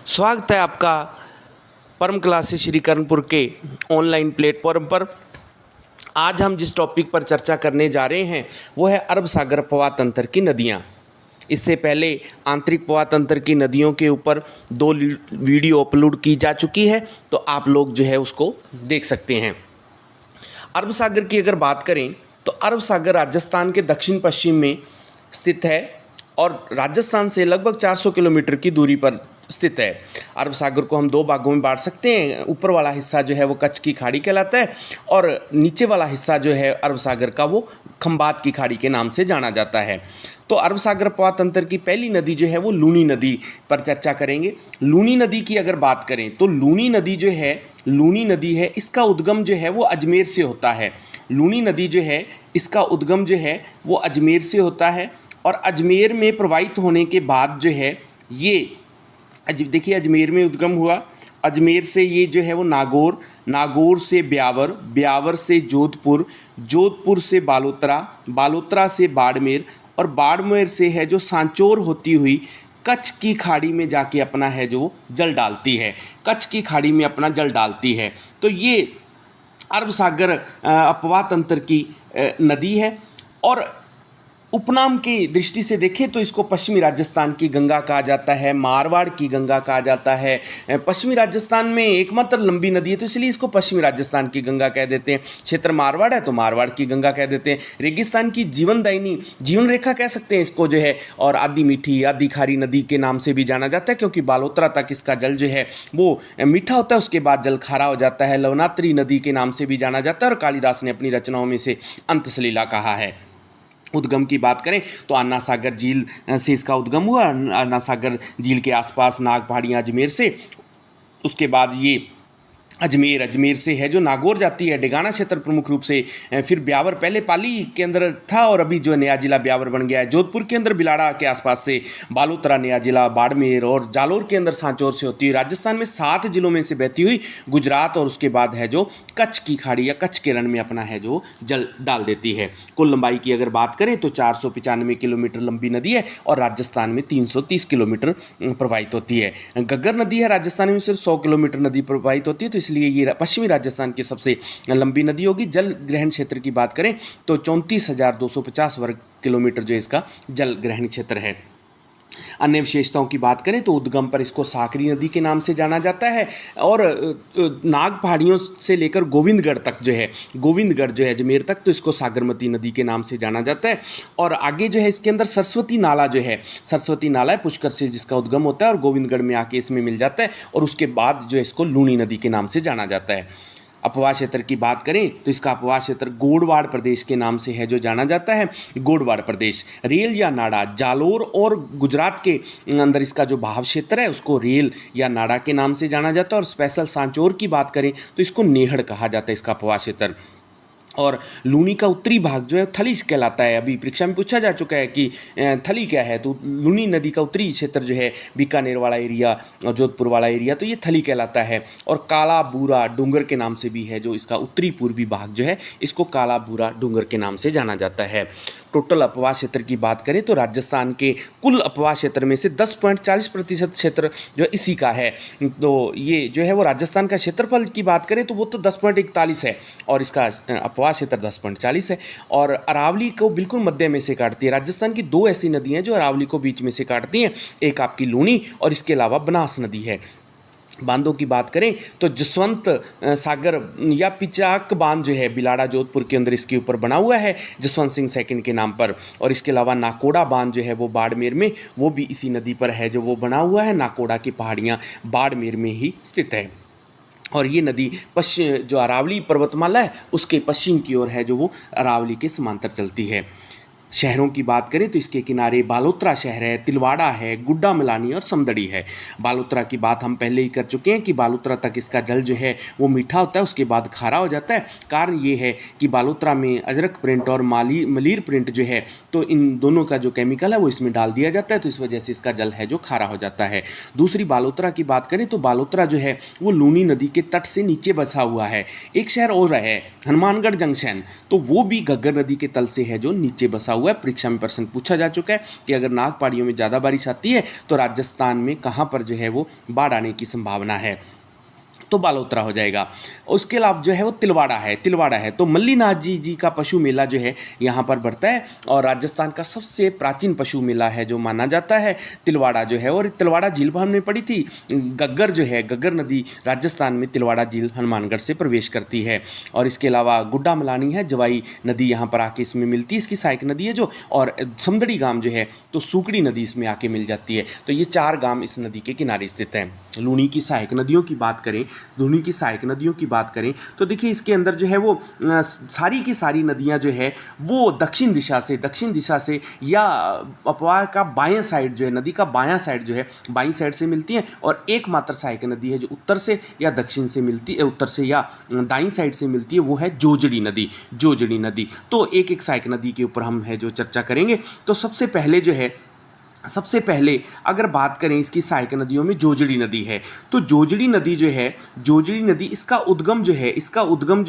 स्वागत है आपका परम क्लासेस श्री कर्णपुर के ऑनलाइन प्लेटफॉर्म पर। आज हम जिस टॉपिक पर चर्चा करने जा रहे हैं वो है अरब सागर प्रवाह तंत्र की नदियाँ। इससे पहले आंतरिक प्रवाह तंत्र की नदियों के ऊपर 2 वीडियो अपलोड की जा चुकी है, तो आप लोग जो है उसको देख सकते हैं। अरब सागर की अगर बात करें तो अरब सागर राजस्थान के दक्षिण पश्चिम में स्थित है और राजस्थान से लगभग 400 किलोमीटर की दूरी पर स्थित है। अरब सागर को हम 2 भागों में बांट सकते हैं। ऊपर वाला हिस्सा जो है वो कच्छ की खाड़ी कहलाता है और नीचे वाला हिस्सा जो है अरब सागर का वो खंबात की खाड़ी के नाम से जाना जाता है। तो अरब सागर प्रवाह तंत्र की पहली नदी जो है वो लूनी नदी पर चर्चा करेंगे। लूनी नदी की अगर बात करें तो लूनी नदी जो है लूनी नदी है, इसका उद्गम जो है वो अजमेर से होता है। लूनी नदी जो है इसका उद्गम जो है वो अजमेर से होता है और अजमेर में प्रवाहित होने के बाद जो है ये देखिए अजमेर में उद्गम हुआ। अजमेर से ये जो है वो नागौर, नागौर से ब्यावर, ब्यावर से जोधपुर, जोधपुर से बालोतरा, बालोतरा से बाड़मेर और बाड़मेर से है जो सांचौर होती हुई कच्छ की खाड़ी में जाके अपना है जो जल डालती है, कच्छ की खाड़ी में अपना जल डालती है। तो ये अरब सागर प्रवाह तंत्र की नदी है। और उपनाम की दृष्टि से देखें तो इसको पश्चिमी राजस्थान की गंगा कहा जाता है, मारवाड़ की गंगा कहा जाता है। पश्चिमी राजस्थान में एकमात्र लंबी नदी है तो इसलिए इसको पश्चिमी राजस्थान की गंगा कह देते हैं। क्षेत्र मारवाड़ है तो मारवाड़ की गंगा कह देते हैं। रेगिस्तान की जीवनदायिनी, जीवन रेखा कह सकते हैं इसको जो है। और आदि मीठी, आदि खारी नदी के नाम से भी जाना जाता है क्योंकि बालोतरा तक इसका जल जो है वो मीठा होता है, उसके बाद जल खारा हो जाता है। लवनात्री नदी के नाम से भी जाना जाता है और कालिदास ने अपनी रचनाओं में से अंतसलीला कहा है। उद्गम की बात करें तो अन्ना सागर झील से इसका उद्गम हुआ। अन्ना सागर झील के आसपास नाग पहाड़ियाँ अजमेर से, उसके बाद ये अजमेर, अजमेर से है जो नागौर जाती है, डेगाना क्षेत्र प्रमुख रूप से। फिर ब्यावर पहले पाली के अंदर था और अभी जो नया जिला ब्यावर बन गया है। जोधपुर के अंदर बिलाड़ा के आसपास से, बालोतरा नया जिला, बाड़मेर और जालोर के अंदर सांचौर से होती है। राजस्थान में 7 जिलों में से बहती हुई गुजरात और उसके बाद है जो कच्छ की खाड़ी या कच्छ के रण में अपना है जो जल डाल देती है। कुल लंबाई की अगर बात करें तो 495 किलोमीटर लंबी नदी है और राजस्थान में 330 किलोमीटर प्रवाहित होती है। घग्गर नदी है, राजस्थान में सिर्फ 100 किलोमीटर नदी प्रवाहित होती है, तो इसलिए ये पश्चिमी राजस्थान की सबसे लंबी नदी होगी। जल ग्रहण क्षेत्र की बात करें तो 34,250 वर्ग किलोमीटर जो इसका जल ग्रहण क्षेत्र है। अन्य विशेषताओं की बात करें तो उद्गम पर इसको साकरी नदी के नाम से जाना जाता है और नाग पहाड़ियों से लेकर गोविंदगढ़ तक जो है, गोविंदगढ़ जो है अजमेर तक, तो इसको सागरमती नदी के नाम से जाना जाता है। और आगे जो है इसके अंदर सरस्वती नाला जो है, सरस्वती नाला है पुष्कर से जिसका उद्गम होता है और गोविंदगढ़ में आके इसमें मिल जाता है और उसके बाद जो है इसको लूनी नदी के नाम से जाना जाता है। अपवाह क्षेत्र की बात करें तो इसका अपवाह क्षेत्र गोडवाड़ प्रदेश के नाम से है जो जाना जाता है। गोडवाड़ प्रदेश रेल या नाड़ा, जालोर और गुजरात के अंदर इसका जो भाव क्षेत्र है उसको रेल या नाड़ा के नाम से जाना जाता है। और स्पेशल सांचौर की बात करें तो इसको नेहड़ कहा जाता है इसका अपवाह क्षेत्र। और लूनी का उत्तरी भाग जो है थली कहलाता है। अभी परीक्षा में पूछा जा चुका है कि थली क्या है, तो लूनी नदी का उत्तरी क्षेत्र जो है बीकानेर वाला एरिया और जोधपुर वाला एरिया, तो ये थली कहलाता है। और काला बूरा डूंगर के नाम से भी है जो इसका उत्तरी पूर्वी भाग जो है, इसको काला बूरा डूंगर के नाम से जाना जाता है। टोटल अपवाह क्षेत्र की बात करें तो राजस्थान के कुल अपवाह क्षेत्र में से 10.40% क्षेत्र जो इसी का है। तो ये जो है वो राजस्थान का क्षेत्रफल की बात करें तो वो तो 10.41 है और इसका अपवाह क्षेत्र 10.40 है। और अरावली को बिल्कुल मध्य में से काटती है। राजस्थान की 2 ऐसी नदियाँ हैं जो अरावली को बीच में से काटती हैं, एक आपकी लूनी और इसके अलावा बनास नदी है। बांधों की बात करें तो जसवंत सागर या पिचाक बांध जो है बिलाड़ा जोधपुर के अंदर इसके ऊपर बना हुआ है जसवंत सिंह सेकंड के नाम पर। और इसके अलावा नाकोड़ा बांध जो है वो बाड़मेर में, वो भी इसी नदी पर है जो वो बना हुआ है। नाकोड़ा की पहाड़ियाँ बाड़मेर में ही स्थित है। और ये नदी पश्चिम जो अरावली पर्वतमाला है उसके पश्चिम की ओर है जो वो अरावली के समांतर चलती है। शहरों की बात करें तो इसके किनारे बालोतरा शहर है, तिलवाड़ा है, गुड्डा मिलानी और समदड़ी है। बालोतरा की बात हम पहले ही कर चुके हैं कि बालोतरा तक इसका जल जो है वो मीठा होता है, उसके बाद खारा हो जाता है। कारण ये है कि बालोतरा में अजरक प्रिंट और मलीर प्रिंट जो है, तो इन दोनों का जो केमिकल है वो इसमें डाल दिया जाता है, तो इस वजह से इसका जल है जो खारा हो जाता है। दूसरी बालोतरा की बात करें तो बालोतरा जो है वो लूनी नदी के तट से नीचे बसा हुआ है। एक शहर और है हनुमानगढ़ जंक्शन, तो वो भी घग्गर नदी के तल से है जो नीचे बसा हुआ है, परीक्षा में प्रश्न पूछा जा चुका है कि अगर नाग पहाड़ियों में ज़्यादा बारिश आती है तो राजस्थान में कहाँ पर जो है वो बाढ़ आने की संभावना है, तो बालोतरा हो जाएगा। उसके अलावा जो है वो तिलवाड़ा है तो मल्लीनाथ जी का पशु मेला जो है यहाँ पर बढ़ता है और राजस्थान का सबसे प्राचीन पशु मेला है जो माना जाता है तिलवाड़ा जो है। और तिलवाड़ा झील हमने पढ़ी थी, गग्गर जो है, गग्गर नदी राजस्थान में तिलवाड़ा झील हनुमानगढ़ से प्रवेश करती है। और इसके अलावा गुड्डा मलानी है, जवाई नदी यहाँ पर आके इसमें मिलती है, इसकी सहायक नदी है जो। और समदड़ी गांव जो है तो सूकड़ी नदी इसमें आके मिल जाती है। तो ये 4 गांव इस नदी के किनारे स्थित हैं। लूनी की सहायक नदियों की बात करें, लूनी की सहायक नदियों की बात करें तो देखिए इसके अंदर जो है वो सारी की सारी नदियां जो है वो दक्षिण दिशा से या अपवाह का बायां साइड जो है, नदी का बायां साइड जो है बाईं साइड से मिलती हैं। और एकमात्र सहायक नदी है जो उत्तर से या दक्षिण से मिलती है, उत्तर से या दाईं साइड से मिलती है, वो है जोजड़ी नदी। तो एक सहायक नदी के ऊपर हम है जो चर्चा करेंगे। तो सबसे पहले अगर बात करें इसकी सहायक नदियों में जोजड़ी नदी है, तो जोजड़ी नदी इसका उद्गम जो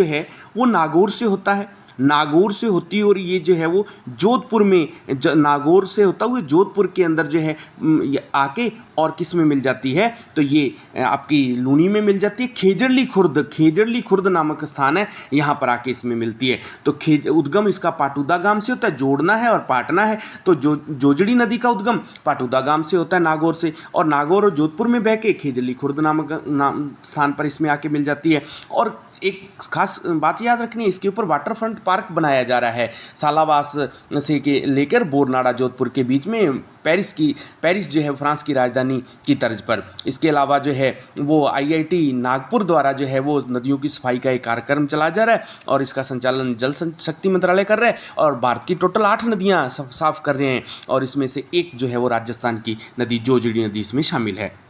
है वो नागौर से होता है, और ये जो है वो जोधपुर में नागौर से होता हुआ जोधपुर के अंदर जो है ये आके और किस में मिल जाती है, तो ये आपकी लूनी में मिल जाती है। खेजड़ली खुर्द नामक स्थान है, यहाँ पर आके इसमें मिलती है। तो उद्गम इसका पाटुदा गांव से होता है, जोड़ना है और पाटना है। तो जोजड़ी नदी का उद्गम पाटुदा गांव से होता है, नागौर से, और नागौर और जोधपुर में बह के खेजड़ली खुर्द नामक स्थान पर इसमें आके मिल जाती है। और एक खास बात याद रखनी है, इसके ऊपर वाटर फ्रंट पार्क बनाया जा रहा है, सालावास से के लेकर बोरनाड़ा जोधपुर के बीच में, पेरिस जो है फ्रांस की राजधानी की तर्ज पर। इसके अलावा जो है वो IIT नागपुर द्वारा जो है वो नदियों की सफाई का एक कार्यक्रम चलाया जा रहा है और इसका संचालन जल शक्ति मंत्रालय कर रहा है। और भारत की टोटल 8 नदियाँ साफ कर रहे हैं और इसमें से एक जो है वो राजस्थान की नदी जोजड़ी नदी इसमें शामिल है।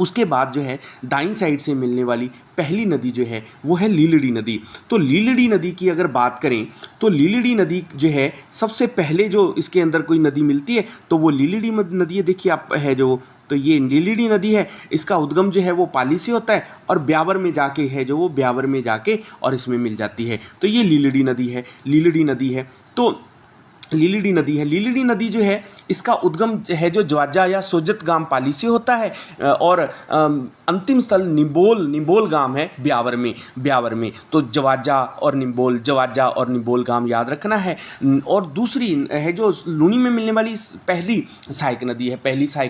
उसके बाद जो है दाईं साइड से मिलने वाली पहली नदी जो है वो है लीलड़ी नदी। तो लीलड़ी नदी की अगर बात करें तो लीलड़ी नदी जो है सबसे पहले जो इसके अंदर कोई नदी मिलती है तो वो लीलड़ी नदी है। देखिए आप है जो, तो ये लीलड़ी नदी है, इसका उद्गम जो है वो पाली से होता है और ब्यावर में जाके है जो वो ब्यावर में जाके और इसमें मिल जाती है। तो ये लीलड़ी नदी है। तो लीलड़ी नदी जो है इसका उद्गम है जो जवाजा या सोजत गांव पाली से होता है और अंतिम स्थल निम्बोल गांव है ब्यावर में। तो जवाजा और निम्बोल गांव याद रखना है। और दूसरी है जो लूनी में मिलने वाली पहली सहायक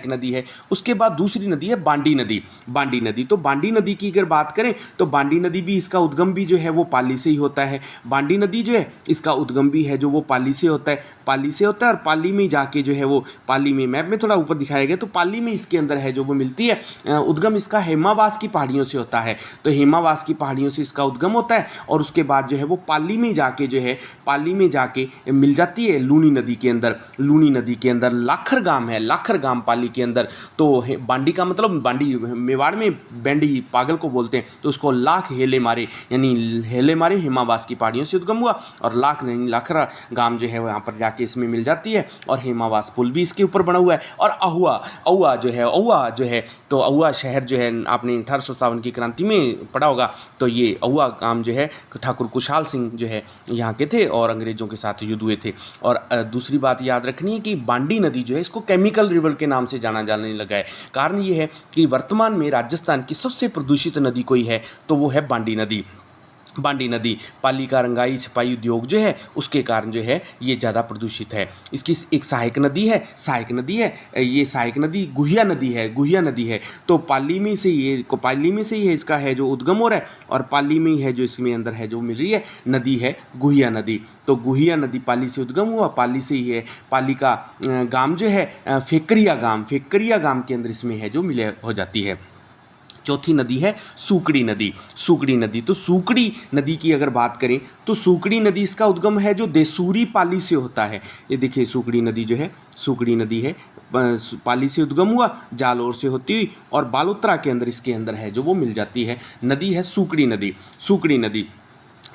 नदी है। उसके बाद दूसरी नदी है बांडी नदी। तो बांडी नदी की अगर बात करें तो बांडी नदी भी, इसका उद्गम भी जो है वो पाली से ही होता है। बांडी नदी जो है इसका उद्गम भी है जो वो पाली से होता है और पाली में जाके जो है वो, पाली में मैप में थोड़ा ऊपर दिखाया गया, तो पाली में इसके अंदर है जो वो मिलती है। उद्गम इसका हेमावास की पहाड़ियों से होता है, तो हेमावास की पहाड़ियों से इसका उद्गम होता है और उसके बाद जो है वो पाली में जाके मिल जाती है लूनी नदी के अंदर। लाखर गांव पाली के अंदर। तो बांडी का मतलब, बांडी मेवाड़ में बैंडी पागल को बोलते हैं, तो उसको लाख हेले मारे हेमावास की पहाड़ियों से उद्गम हुआ और लाखरा गांव जो है वो यहाँ पर जाके इसमें मिल जाती है और हेमावास पुल भी इसके ऊपर बना हुआ है। और अहुआ जो है तो अहुआ शहर जो है आपने 1857 की क्रांति में पढ़ा होगा। तो ये अहुआ गांव जो है ठाकुर कुशाल सिंह जो है यहाँ के थे और अंग्रेजों के साथ युद्ध हुए थे। और दूसरी बात याद रखनी है कि बांडी नदी जो है इसको केमिकल रिवर के नाम से जाना जाने लगा है। कारण ये है कि वर्तमान में राजस्थान की सबसे प्रदूषित नदी कोई है तो वो है बांडी नदी। पाली का रंगाई छपाई उद्योग जो है उसके कारण जो है ये ज़्यादा प्रदूषित है। इसकी एक सहायक नदी है ये सहायक नदी गुहिया नदी है। तो पाली में से ही है इसका है जो उद्गम हो रहा है और पाली में ही है जो इसमें अंदर है जो मिल रही है नदी है गुहिया नदी। तो गुहिया नदी पाली से उद्गम हुआ, पाली से ही है। पाली का गांव जो है फेकरिया गांव के अंदर इसमें है जो मिले हो जाती है। चौथी नदी है सूकड़ी नदी। तो सूकड़ी नदी की अगर बात करें तो सूकड़ी नदी इसका उद्गम है जो देसूरी पाली से होता है। ये देखिए सूकड़ी नदी है पाली से उद्गम हुआ, जालौर से होती हुई और बालोतरा के अंदर इसके अंदर है जो वो मिल जाती है। नदी है सूकड़ी नदी।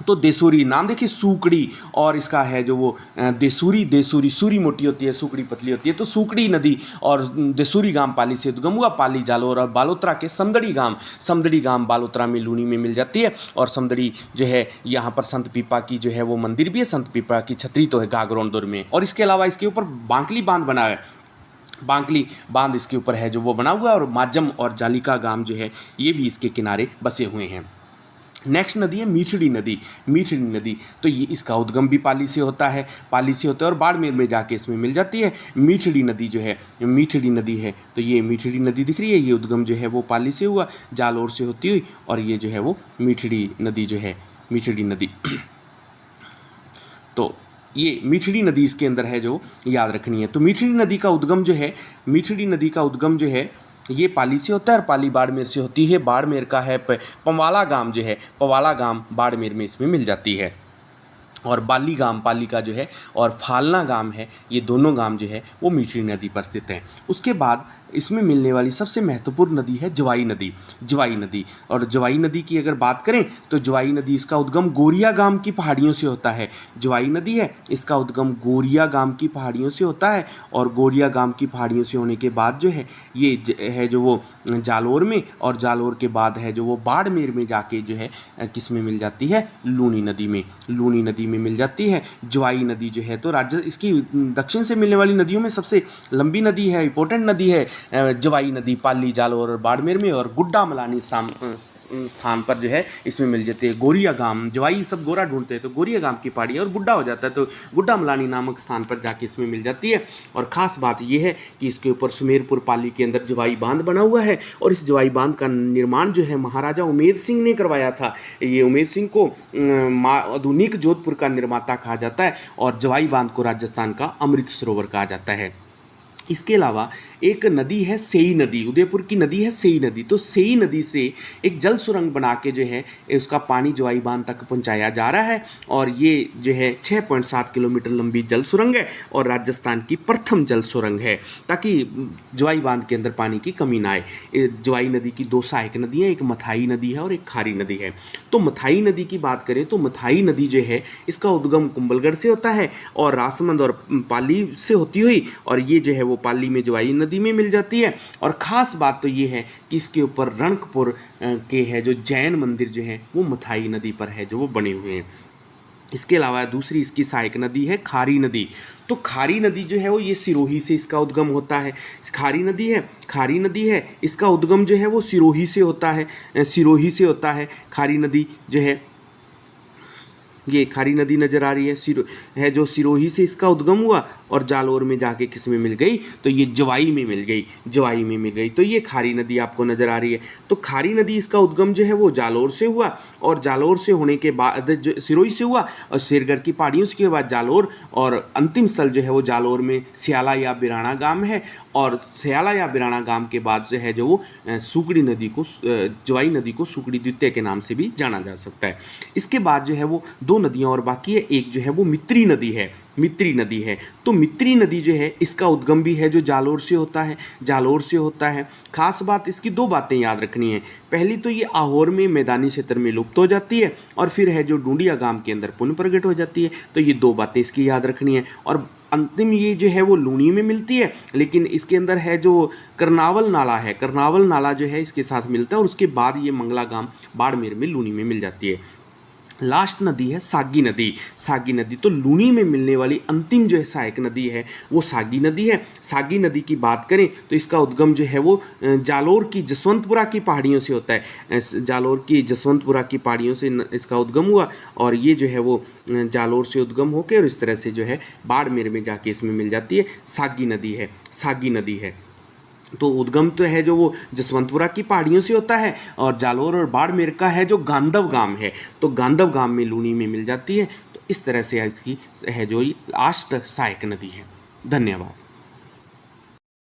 तो देसूरी नाम देखिए, सूकड़ी, और इसका है जो वो देसूरी, देसूरी सूरी मोटी होती है, सूकड़ी पतली होती है। तो सूकड़ी नदी और देसूरी गांव पाली से उद्गम हुआ। पाली, जालोर और बालोतरा के समदड़ी गांव बालोतरा में लूनी में मिल जाती है। और समदड़ी जो है यहाँ पर संत पीपा की जो है वो मंदिर भी है। संत पीपा की छतरी तो है गागरोंदुर में। और इसके अलावा इसके ऊपर बांकली बांध बना है। बांकली बांध इसके ऊपर है जो वो बना हुआ है। और माजम और जालिका गांव जो है ये भी इसके किनारे बसे हुए हैं। नेक्स्ट नदी है मीठड़ी नदी। मीठड़ी नदी तो ये इसका उद्गम भी पाली से होता है, और बाड़मेर में जाके इसमें मिल जाती है। मीठड़ी नदी जो है, मीठड़ी नदी है, तो ये मीठड़ी नदी दिख रही है, ये उद्गम जो है वो पाली से हुआ, जालोर से होती हुई, और ये जो है वो मीठड़ी नदी जो है, मीठड़ी नदी तो ये मीठड़ी नदी इसके अंदर है जो याद रखनी है। तो मीठड़ी नदी का उद्गम जो है, मीठड़ी नदी का उद्गम जो है ये पाली से होता है, और पाली बाड़मेर से होती है। बाड़मेर का है पवाला गांव जो है, पवाला गांव बाड़मेर में इसमें मिल जाती है। और बाली गांव, पाली का जो है, और फालना गांव है, ये दोनों गांव जो है वो मीठड़ी नदी पर स्थित हैं। उसके बाद इसमें मिलने वाली सबसे महत्वपूर्ण नदी है जवाई नदी। जवाई नदी, और जवाई नदी की अगर बात करें तो जवाई नदी इसका उद्गम गोरिया गांव की पहाड़ियों से होता है। जवाई नदी है, इसका उद्गम गोरिया गांव की पहाड़ियों से होता है। और गोरिया गांव की पहाड़ियों से होने के बाद जो है ये है जो वो जालोर में, और जालोर के बाद है जो वो बाड़मेर में जाके जो है किस में मिल जाती है, लूनी नदी में, लूनी नदी में मिल जाती है जवाई नदी जो है। तो राज्य इसकी दक्षिण से मिलने वाली नदियों में सबसे लंबी नदी है, इंपॉर्टेंट नदी है जवाई नदी, पाली, जालोर और बाड़मेर में। और गुड्डा मलानी स्थान पर जो है इसमें मिल जाती है। गोरिया गांव, जवाई सब गोरा ढूंढते हैं तो गोरिया गांव की पहाड़ी, और गुड्डा हो जाता है तो गुड्डा मलानी नामक स्थान पर जाके इसमें मिल जाती है। और ख़ास बात यह है कि इसके ऊपर सुमेरपुर पाली के अंदर जवाई बांध बना हुआ है, और इस जवाई बांध का निर्माण जो है महाराजा उमेद सिंह ने करवाया था। ये उमेद सिंह को आधुनिक जोधपुर का निर्माता कहा जाता है, और जवाई बांध को राजस्थान का अमृत सरोवर कहा जाता है। इसके अलावा एक नदी है सेई नदी, उदयपुर की नदी है सेई नदी। तो सेई नदी से एक जल सुरंग बना के जो है उसका पानी जवाई बांध तक पहुंचाया जा रहा है, और ये जो है 6.7 किलोमीटर लंबी जल सुरंग है, और राजस्थान की प्रथम जल सुरंग है, ताकि जवाई बांध के अंदर पानी की कमी ना आए। जवाई नदी की दो सहायक नदियाँ, एक मथाई नदी है और एक खारी नदी है। तो मथाई नदी की बात करें तो मथाई नदी जो है इसका उद्गम कुंभलगढ़ से होता है, और राजसमंद और पाली से होती हुई, और ये जो है वो पाली में जवाई नदी में मिल जाती है। और ख़ास बात तो ये है कि इसके ऊपर रणकपुर के है जो जैन मंदिर जो है वो मथाई नदी पर है जो वो बने हुए हैं। इसके अलावा दूसरी इसकी सहायक नदी है खारी नदी। तो खारी नदी जो है वो ये सिरोही से इसका उद्गम होता है। खारी नदी है, इसका उद्गम जो है वो सिरोही से होता है। खारी नदी जो है, ये खारी नदी नज़र आ रही है जो सिरोही से इसका उद्गम हुआ, और जालोर में जाके किस में मिल गई, तो ये जवाई में मिल गई। तो ये खारी नदी आपको नज़र आ रही है। तो खारी नदी इसका उद्गम जो है वो जालोर से हुआ, और जालोर से होने के बाद सिरोही से हुआ, और शेरगढ़ की पहाड़ियों के बाद जालोर, और अंतिम स्थल जो है वो जालोर में स्याला या बिराना गांव है। और स्याला या बिराना गांव के बाद से है जो वो सूकड़ी नदी को, जवाई नदी को सूकड़ी द्वितीय के नाम से भी जाना जा सकता है। इसके बाद जो है वो दो नदियाँ और बाकी है। एक जो है वो मित्री नदी है। तो मित्री नदी जो है इसका उद्गम भी है जो जालोर से होता है। खास बात, इसकी दो बातें याद रखनी है। पहली तो ये आहोर में मैदानी क्षेत्र में लुप्त हो जाती है, और फिर है जो डूंडिया गांव के अंदर पुनः प्रकट हो जाती है। तो ये दो बातें इसकी याद रखनी है। और अंतिम ये जो है वो लूनी में मिलती है, लेकिन इसके अंदर है जो करनावल नाला जो है इसके साथ मिलता है, और उसके बाद ये मंगला गांव बाड़मेर में लूनी में मिल जाती है। लास्ट नदी है सागी नदी। तो लूनी में मिलने वाली अंतिम जो है सहायक नदी है वो सागी नदी है। सागी नदी की बात करें तो इसका उद्गम जो है वो जालोर की जसवंतपुरा की पहाड़ियों से होता है। जालोर की जसवंतपुरा की पहाड़ियों से इसका उद्गम हुआ, और ये जो है वो जालोर से उद्गम होकर और इस तरह से जो है बाड़मेर में जाके इसमें मिल जाती है। सागी नदी है। तो उद्गम तो है जो वो जसवंतपुरा की पहाड़ियों से होता है, और जालोर और बाड़मेर का है जो गांधव गांव है, तो गांधव गांव में लूनी में मिल जाती है। तो इस तरह से इसकी है जो लास्ट सहायक नदी है। धन्यवाद।